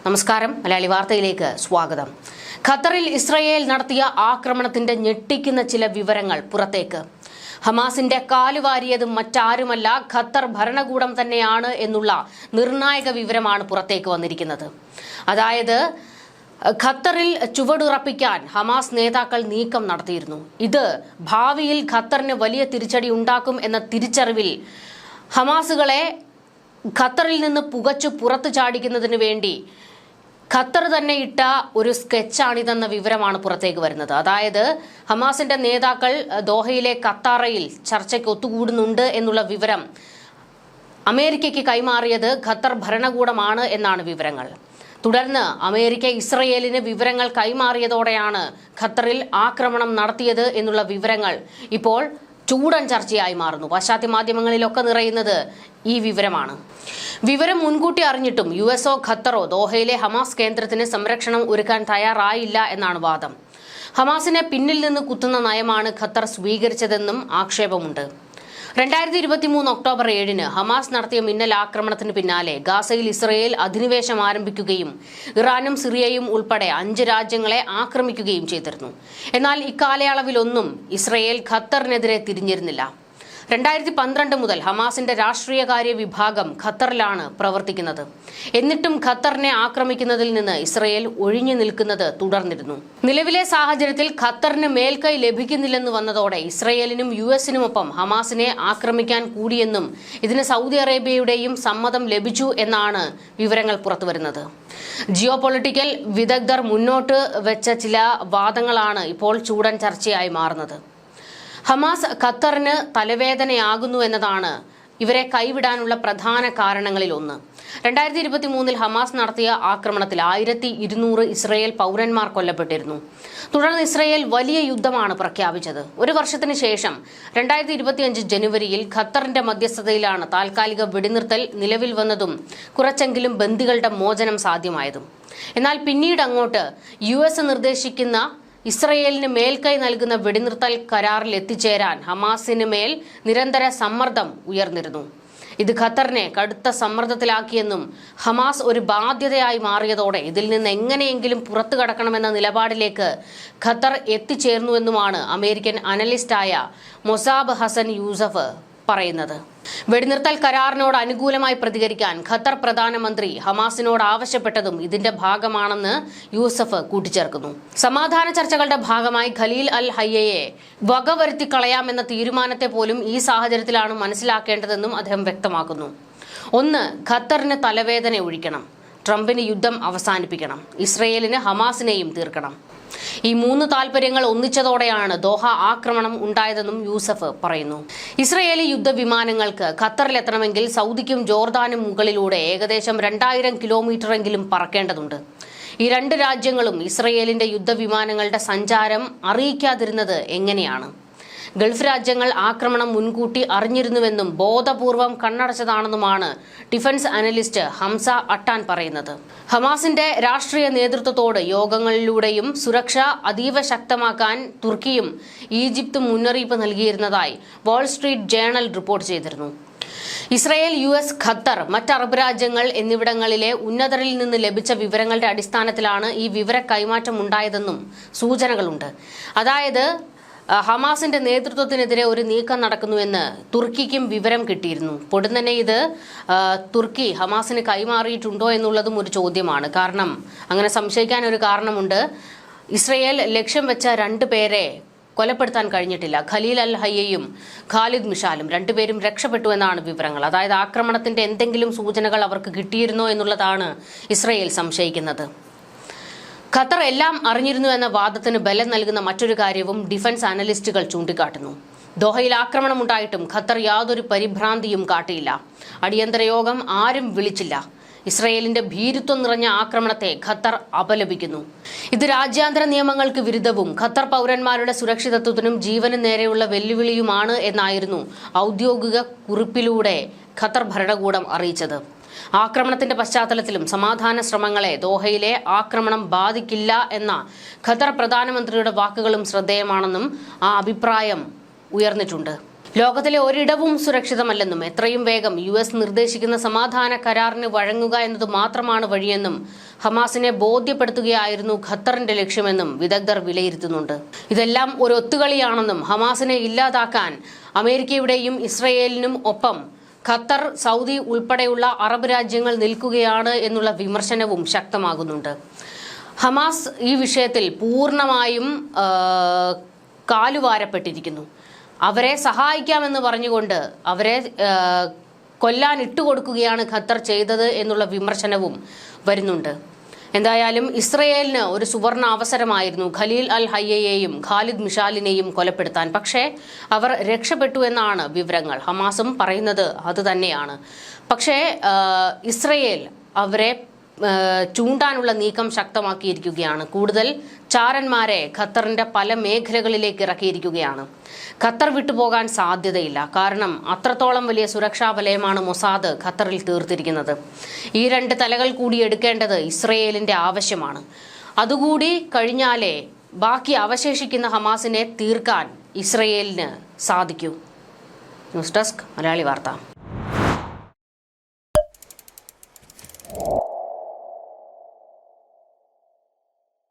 നമസ്കാരം. മലയാളി വാർത്തയിലേക്ക് സ്വാഗതം. ഖത്തറിൽ ഇസ്രായേൽ നടത്തിയ ആക്രമണത്തിന്റെ ഞെട്ടിക്കുന്ന ചില വിവരങ്ങൾ പുറത്തേക്ക്. ഹമാസിന്റെ കാലുവാരിയത് മറ്റാരുമല്ല, ഖത്തർ ഭരണകൂടം തന്നെയാണ് എന്നുള്ള നിർണായക വിവരമാണ് പുറത്തേക്ക് വന്നിരിക്കുന്നത്. അതായത് ഖത്തറിൽ ചുവടുറപ്പിക്കാൻ ഹമാസ് നേതാക്കൾ നീക്കം നടത്തിയിരുന്നു. ഇത് ഭാവിയിൽ ഖത്തറിന് വലിയ തിരിച്ചടി ഉണ്ടാക്കും എന്ന തിരിച്ചറിവിൽ ഹമാസുകളെ ഖത്തറിൽ നിന്ന് പുകച്ചു പുറത്തു ചാടിക്കുന്നതിന് വേണ്ടി ഖത്തർ തന്നെ ഇട്ട ഒരു സ്കെച്ചാണിതെന്ന വിവരമാണ് പുറത്തേക്ക് വരുന്നത്. അതായത് ഹമാസിന്റെ നേതാക്കൾ ദോഹയിലെ ഖത്താറയിൽ ചർച്ചയ്ക്ക് ഒത്തുകൂടുന്നുണ്ട് എന്നുള്ള വിവരം അമേരിക്കയ്ക്ക് കൈമാറിയത് ഖത്തർ ഭരണകൂടമാണ് എന്നാണ് വിവരങ്ങൾ. തുടർന്ന് അമേരിക്ക ഇസ്രയേലിന് വിവരങ്ങൾ കൈമാറിയതോടെയാണ് ഖത്തറിൽ ആക്രമണം നടത്തിയത് എന്നുള്ള വിവരങ്ങൾ ഇപ്പോൾ ചൂടൻ ചർച്ചയായി മാറുന്നു. പാശ്ചാത്യ മാധ്യമങ്ങളിലൊക്കെ നിറയുന്നത് ഈ വിവരമാണ്. വിവരം മുൻകൂട്ടി അറിഞ്ഞിട്ടും യുഎസോ ഖത്തറോ ദോഹയിലെ ഹമാസ് കേന്ദ്രത്തിന് സംരക്ഷണം ഒരുക്കാൻ തയ്യാറായില്ല എന്നാണ് വാദം. ഹമാസിനെ പിന്നിൽ നിന്ന് കുത്തുന്ന നയമാണ് ഖത്തർ സ്വീകരിച്ചതെന്നും ആക്ഷേപമുണ്ട്. 2023 ഒക്ടോബർ 7 ഹമാസ് നടത്തിയ മിന്നൽ ആക്രമണത്തിന് പിന്നാലെ ഗാസയിൽ ഇസ്രയേൽ അധിനിവേശം ആരംഭിക്കുകയും ഇറാനും സിറിയയും ഉൾപ്പെടെ 5 രാജ്യങ്ങളെ ആക്രമിക്കുകയും ചെയ്തിരുന്നു. എന്നാൽ ഇക്കാലയളവിലൊന്നും ഇസ്രയേൽ ഖത്തറിനെതിരെ തിരിഞ്ഞിരുന്നില്ല. 2012 മുതൽ ഹമാസിന്റെ രാഷ്ട്രീയകാര്യ വിഭാഗം ഖത്തറിലാണ് പ്രവർത്തിക്കുന്നത്. എന്നിട്ടും ഖത്തറിനെ ആക്രമിക്കുന്നതിൽ നിന്ന് ഇസ്രയേൽ ഒഴിഞ്ഞു നിൽക്കുന്നത് തുടർന്നിരുന്നു. നിലവിലെ സാഹചര്യത്തിൽ ഖത്തറിന് മേൽക്കൈ ലഭിക്കുന്നില്ലെന്ന് വന്നതോടെ ഇസ്രയേലിനും യുഎസിനുമൊപ്പം ഹമാസിനെ ആക്രമിക്കാൻ കൂടിയെന്നും ഇതിന് സൗദി അറേബ്യയുടെയും സമ്മതം ലഭിച്ചു എന്നാണ് വിവരങ്ങൾ പുറത്തുവരുന്നത്. ജിയോ പൊളിറ്റിക്കൽ വിദഗ്ധർ മുന്നോട്ട് വെച്ച ചില വാദങ്ങളാണ് ഇപ്പോൾ ചൂടൻ ചർച്ചയായി മാറുന്നത്. ഹമാസ് ഖത്തറിന് തലവേദനയാകുന്നു എന്നതാണ് ഇവരെ കൈവിടാനുള്ള പ്രധാന കാരണങ്ങളിൽ ഒന്ന്. 2023 ഹമാസ് നടത്തിയ ആക്രമണത്തിൽ 1200 ഇസ്രയേൽ പൗരന്മാർ കൊല്ലപ്പെട്ടിരുന്നു. തുടർന്ന് ഇസ്രയേൽ വലിയ യുദ്ധമാണ് പ്രഖ്യാപിച്ചത്. ഒരു വർഷത്തിന് ശേഷം 2025 ജനുവരിയിൽ ഖത്തറിന്റെ മധ്യസ്ഥതയിലാണ് താൽക്കാലിക വെടിനിർത്തൽ നിലവിൽ വന്നതും കുറച്ചെങ്കിലും ബന്ദികളുടെ മോചനം സാധ്യമായതും. എന്നാൽ പിന്നീട് അങ്ങോട്ട് യുഎസ് നിർദ്ദേശിക്കുന്ന ഇസ്രയേലിന് മേൽക്കൈ നൽകുന്ന വെടിനിർത്തൽ കരാറിൽ എത്തിച്ചേരാൻ ഹമാസിന് മേൽ നിരന്തര സമ്മർദ്ദം ഉയർന്നിരുന്നു. ഇത് ഖത്തറിനെ കടുത്ത സമ്മർദ്ദത്തിലാക്കിയെന്നും ഹമാസ് ഒരു ബാധ്യതയായി മാറിയതോടെ ഇതിൽ നിന്ന് എങ്ങനെയെങ്കിലും പുറത്തു കടക്കണമെന്ന നിലപാടിലേക്ക് ഖത്തർ എത്തിച്ചേർന്നുവെന്നുമാണ് അമേരിക്കൻ അനലിസ്റ്റായ മൊസാബ് ഹസൻ യൂസഫ് പറയുന്നത്. വെടിനിർത്തൽ കരാറിനോട് അനുകൂലമായി പ്രതികരിക്കാൻ ഖത്തർ പ്രധാനമന്ത്രി ഹമാസിനോട് ആവശ്യപ്പെട്ടതും ഇതിന്റെ ഭാഗമാണെന്ന് യൂസഫ് കൂട്ടിച്ചേർക്കുന്നു. സമാധാന ചർച്ചകളുടെ ഭാഗമായി ഖലീൽ അൽ ഹയ്യയെ വകവരുത്തി കളയാമെന്ന തീരുമാനത്തെ പോലും ഈ സാഹചര്യത്തിലാണ് മനസ്സിലാക്കേണ്ടതെന്നും അദ്ദേഹം വ്യക്തമാക്കുന്നു. 1. ഖത്തറിന് തലവേദന ഒഴിക്കണം. ട്രംപിന് യുദ്ധം അവസാനിപ്പിക്കണം. ഇസ്രയേലിന് ഹമാസിനെയും തീർക്കണം. ഈ 3 താൽപര്യങ്ങൾ ഒന്നിച്ചതോടെയാണ് ദോഹ ആക്രമണം ഉണ്ടായതെന്നും യൂസഫ് പറയുന്നു. ഇസ്രയേലി യുദ്ധവിമാനങ്ങൾക്ക് ഖത്തറിലെത്തണമെങ്കിൽ സൗദിക്കും ജോർദാനും മുകളിലൂടെ ഏകദേശം 2000 കിലോമീറ്ററെങ്കിലും പറക്കേണ്ടതുണ്ട്. ഈ 2 രാജ്യങ്ങളും ഇസ്രയേലിന്റെ യുദ്ധവിമാനങ്ങളുടെ സഞ്ചാരം അറിയിക്കാതിരുന്നത് എങ്ങനെയാണ്? ഗൾഫ് രാജ്യങ്ങൾ ആക്രമണം മുൻകൂട്ടി അറിഞ്ഞിരുന്നുവെന്നും ബോധപൂർവം കണ്ണടച്ചതാണെന്നുമാണ് ഡിഫൻസ് അനലിസ്റ്റ് ഹംസ അട്ടാൻ പറയുന്നത്. ഹമാസിന്റെ രാഷ്ട്രീയ നേതൃത്വത്തോട് യോഗങ്ങളിലൂടെയും സുരക്ഷ അതീവ ശക്തമാക്കാൻ തുർക്കിയും ഈജിപ്തും മുന്നറിയിപ്പ് നൽകിയിരുന്നതായി വാൾ സ്ട്രീറ്റ് ജേണൽ റിപ്പോർട്ട് ചെയ്തിരുന്നു. ഇസ്രയേൽ, യുഎസ്, ഖത്തർ, മറ്റ് അറബ് രാജ്യങ്ങൾ എന്നിവിടങ്ങളിലെ ഉന്നതരിൽ നിന്ന് ലഭിച്ച വിവരങ്ങളുടെ അടിസ്ഥാനത്തിലാണ് ഈ വിവര കൈമാറ്റം ഉണ്ടായതെന്നും സൂചനകളുണ്ട്. അതായത് ഹമാസിന്റെ നേതൃത്വത്തിനെതിരെ ഒരു നീക്കം നടക്കുന്നുവെന്ന് തുർക്കിക്കും വിവരം കിട്ടിയിരുന്നു. പൊടുന്നനെ ഇത് തുർക്കി ഹമാസിന് കൈമാറിയിട്ടുണ്ടോ എന്നുള്ളതും ഒരു ചോദ്യമാണ്. കാരണം അങ്ങനെ സംശയിക്കാൻ ഒരു കാരണമുണ്ട്. ഇസ്രയേൽ ലക്ഷ്യം വെച്ച 2 പേരെ കൊലപ്പെടുത്താൻ കഴിഞ്ഞിട്ടില്ല. ഖലീൽ അൽ ഹയ്യയും ഖാലിദ് മിഷാലും 2 പേരും രക്ഷപ്പെട്ടു എന്നാണ് വിവരങ്ങൾ. അതായത് ആക്രമണത്തിന്റെ എന്തെങ്കിലും സൂചനകൾ അവർക്ക് കിട്ടിയിരുന്നോ എന്നുള്ളതാണ് ഇസ്രയേൽ സംശയിക്കുന്നത്. ഖത്തർ എല്ലാം അറിഞ്ഞിരുന്നു എന്ന വാദത്തിന് ബലം നൽകുന്ന മറ്റൊരു കാര്യവും ഡിഫൻസ് അനലിസ്റ്റുകൾ ചൂണ്ടിക്കാട്ടുന്നു. ദോഹയിൽ ആക്രമണമുണ്ടായിട്ടും ഖത്തർ യാതൊരു പരിഭ്രാന്തിയും കാട്ടിയില്ല. അടിയന്തര യോഗം ആരും വിളിച്ചില്ല. ഇസ്രയേലിന്റെ ഭീരുത്വം നിറഞ്ഞ ആക്രമണത്തെ ഖത്തർ അപലപിക്കുന്നു. ഇത് രാജ്യാന്തര നിയമങ്ങൾക്ക് വിരുദ്ധവും ഖത്തർ പൗരന്മാരുടെ സുരക്ഷിതത്വത്തിനും ജീവനും നേരെയുള്ള വെല്ലുവിളിയുമാണ് എന്നായിരുന്നു ഔദ്യോഗിക കുറിപ്പിലൂടെ ഖത്തർ ഭരണകൂടം അറിയിച്ചത്. ആക്രമണത്തിന്റെ പശ്ചാത്തലത്തിലും സമാധാന ശ്രമങ്ങളെ ദോഹയിലെ ആക്രമണം ബാധിക്കില്ല എന്ന ഖത്തർ പ്രധാനമന്ത്രിയുടെ വാക്കുകളും ശ്രദ്ധേയമാണെന്നും ആ അഭിപ്രായം ഉയർന്നിട്ടുണ്ട്. ലോകത്തിലെ ഒരിടവും സുരക്ഷിതമല്ലെന്നും എത്രയും വേഗം യുഎസ് നിർദ്ദേശിക്കുന്ന സമാധാന കരാറിന് വഴങ്ങുക എന്നത് മാത്രമാണ് വഴിയെന്നും ഹമാസിനെ ബോധ്യപ്പെടുത്തുകയായിരുന്നു ഖത്തറിന്റെ ലക്ഷ്യമെന്നും വിദഗ്ധർ വിലയിരുത്തുന്നുണ്ട്. ഇതെല്ലാം ഒരു ഒത്തുകളിയാണെന്നും ഹമാസിനെ ഇല്ലാതാക്കാൻ അമേരിക്കയുടെയും ഇസ്രയേലിനും ഒപ്പം ഖത്തർ, സൗദി ഉൾപ്പെടെയുള്ള അറബ് രാജ്യങ്ങൾ നിൽക്കുകയാണ് എന്നുള്ള വിമർശനവും ശക്തമാകുന്നുണ്ട്. ഹമാസ് ഈ വിഷയത്തിൽ പൂർണ്ണമായും കാലുവാരപ്പെട്ടിരിക്കുന്നു. അവരെ സഹായിക്കാമെന്ന് പറഞ്ഞുകൊണ്ട് അവരെ കൊല്ലാൻ ഇട്ടുകൊടുക്കുകയാണ് ഖത്തർ ചെയ്തത് എന്നുള്ള വിമർശനവും വരുന്നുണ്ട്. എന്തായാലും ഇസ്രയേലിന് ഒരു സുവർണ അവസരമായിരുന്നു ഖലീൽ അൽ ഹയ്യയെയും ഖാലിദ് മിഷാലിനെയും കൊലപ്പെടുത്താൻ. പക്ഷേ അവർ രക്ഷപ്പെട്ടു എന്നാണ് വിവരങ്ങൾ. ഹമാസും പറയുന്നത് അത് തന്നെയാണ്. പക്ഷേ ഇസ്രയേൽ അവരെ ചൂണ്ടാനുള്ള നീക്കം ശക്തമാക്കിയിരിക്കുകയാണ്. കൂടുതൽ ചാരന്മാരെ ഖത്തറിന്റെ പല മേഖലകളിലേക്ക് ഇറക്കിയിരിക്കുകയാണ്. ഖത്തർ വിട്ടുപോകാൻ സാധ്യതയില്ല. കാരണം അത്രത്തോളം വലിയ സുരക്ഷാ വലയമാണ് മൊസാദ് ഖത്തറിൽ തീർത്തിരിക്കുന്നത്. ഈ 2 തലകൾ കൂടി എടുക്കേണ്ടത് ഇസ്രയേലിന്റെ ആവശ്യമാണ്. അതുകൂടി കഴിഞ്ഞാലേ ബാക്കി അവശേഷിക്കുന്ന ഹമാസിനെ തീർക്കാൻ ഇസ്രയേലിന് സാധിക്കൂ. ന്യൂസ് ഡെസ്ക് മലയാളി വാർത്ത.